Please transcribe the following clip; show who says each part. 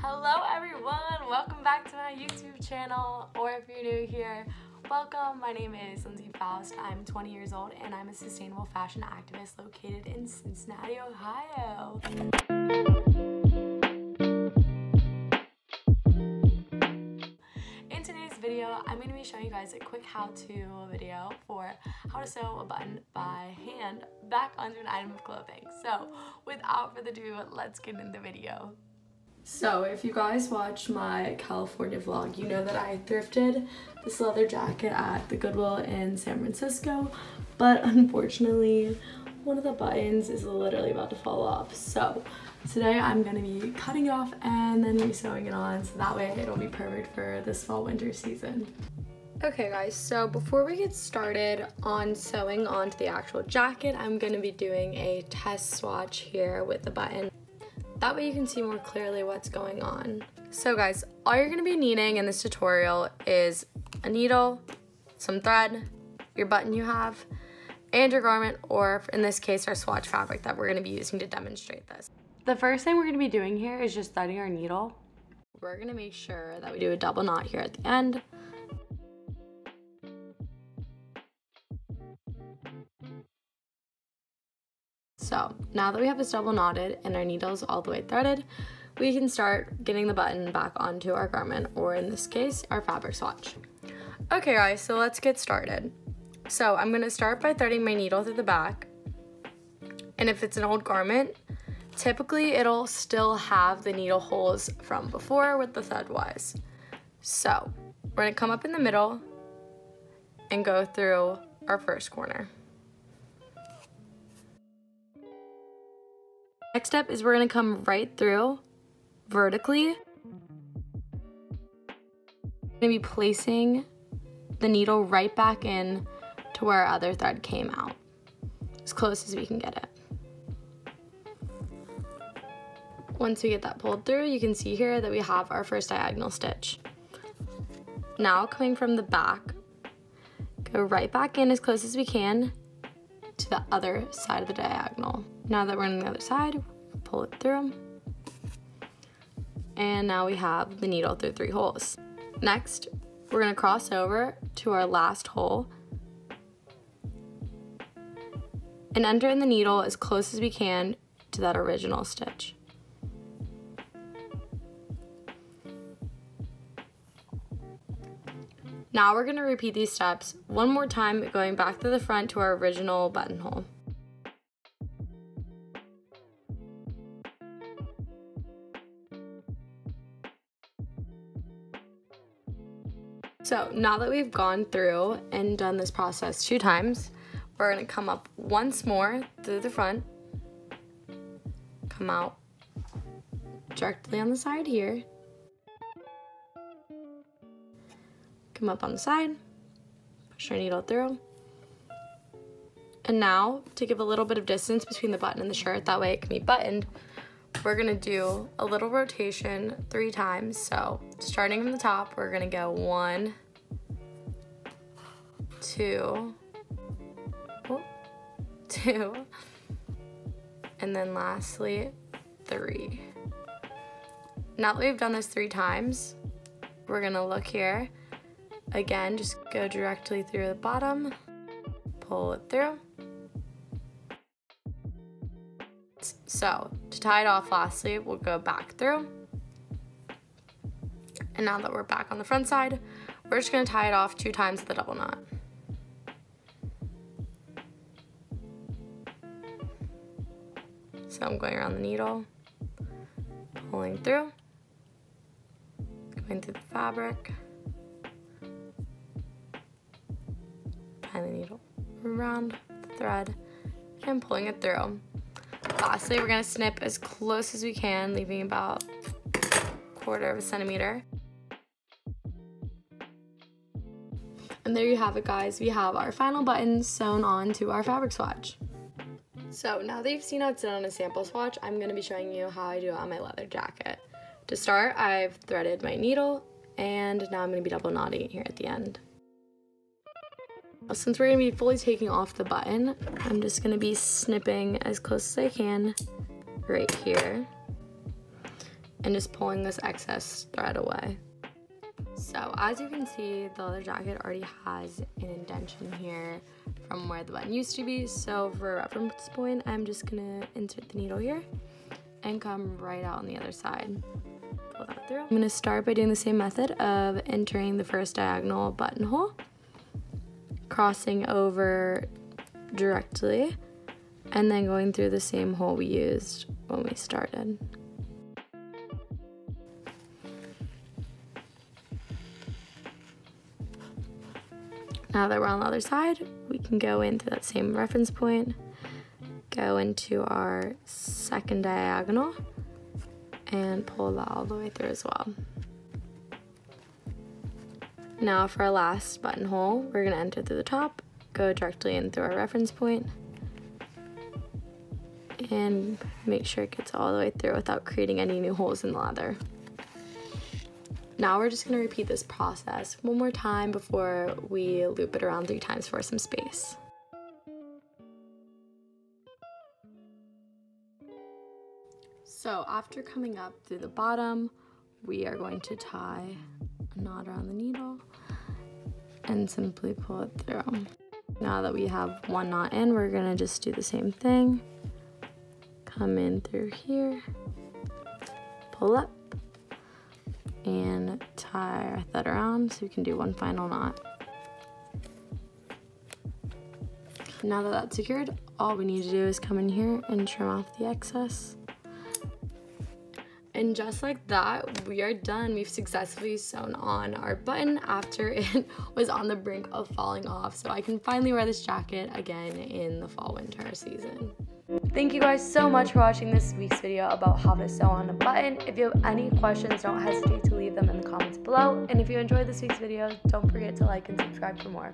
Speaker 1: Hello everyone, welcome back to my YouTube channel, or if you're new here, welcome. My name is Lindsay Faust. I'm 20 years old and I'm a sustainable fashion activist located in Cincinnati, Ohio. In today's video, I'm going to be showing you guys a quick how-to video for how to sew a button by hand back onto an item of clothing. So without further ado, let's get into the video. So if you guys watched my California vlog, you know that I thrifted this leather jacket at the Goodwill in San Francisco, but unfortunately one of the buttons is literally about to fall off. So today I'm going to be cutting it off and then re-sewing it on, so that way it'll be perfect for this fall winter season. Okay guys, so before we get started on sewing onto the actual jacket, I'm going to be doing a test swatch here with the button. That way you can see more clearly what's going on. So guys, all you're going to be needing in this tutorial is a needle, some thread, your button you have, and your garment, or in this case our swatch fabric that we're going to be using to demonstrate this. The first thing we're going to be doing here is just threading our needle. We're going to make sure that we do a double knot here at the end. So now that we have this double knotted and our needle's all the way threaded, we can start getting the button back onto our garment, or in this case, our fabric swatch. Okay guys, so let's get started. So I'm gonna start by threading my needle through the back. And if it's an old garment, typically it'll still have the needle holes from before with the thread was. So we're gonna come up in the middle and go through our first corner. Next step is we're going to come right through vertically. We're going to be placing the needle right back in to where our other thread came out, as close as we can get it. Once we get that pulled through, you can see here that we have our first diagonal stitch. Now coming from the back, go right back in as close as we can to the other side of the diagonal. Now that we're on the other side, pull it through. And now we have the needle through 3 holes. Next, we're going to cross over to our last hole and enter in the needle as close as we can to that original stitch. Now we're going to repeat these steps one more time, going back to the front to our original buttonhole. So now that we've gone through and done this process 2 times, we're going to come up once more through the front, come out directly on the side here, come up on the side, push our needle through, and now to give a little bit of distance between the button and the shirt, that way it can be buttoned, we're going to do a little rotation 3 times. So starting from the top, we're going to go 1, 2, 2, and then lastly 3. Now that we've done this 3 times, we're going to look here. Again, just go directly through the bottom, pull it through. So to tie it off lastly, we'll go back through. And now that we're back on the front side, we're just going to tie it off 2 times with a double knot. So I'm going around the needle, pulling through, going through the fabric, tying the needle around the thread, and pulling it through. Lastly, we're going to snip as close as we can, leaving about 1/4 centimeter. And there you have it guys, we have our final buttons sewn on to our fabric swatch. So now that you've seen how it's done on a sample swatch, I'm going to be showing you how I do it on my leather jacket. To start, I've threaded my needle, and now I'm going to be double knotting it here at the end. Since we're going to be fully taking off the button, I'm just going to be snipping as close as I can right here. and just pulling this excess thread away. So as you can see, the leather jacket already has an indentation here from where the button used to be. So for a reference point, I'm just gonna insert the needle here and come right out on the other side. Pull that through. I'm gonna start by doing the same method of entering the first diagonal buttonhole, crossing over directly, and then going through the same hole we used when we started. Now that we're on the other side, we can go into that same reference point, go into our second diagonal, and pull that all the way through as well. Now for our last buttonhole, we're gonna enter through the top, go directly in through our reference point, and make sure it gets all the way through without creating any new holes in the leather. Now we're just gonna repeat this process one more time before we loop it around 3 times for some space. So after coming up through the bottom, we are going to tie a knot around the needle and simply pull it through. Now that we have one knot in, we're gonna just do the same thing. Come in through here, pull up, and tie our thread around so we can do one final knot. Now that that's secured, all we need to do is come in here and trim off the excess. And just like that, we are done. We've successfully sewn on our button after it was on the brink of falling off. So I can finally wear this jacket again in the fall-winter season. Thank you guys so much for watching this week's video about how to sew on a button. If you have any questions, don't hesitate to leave them in the comments below. And if you enjoyed this week's video, don't forget to like and subscribe for more.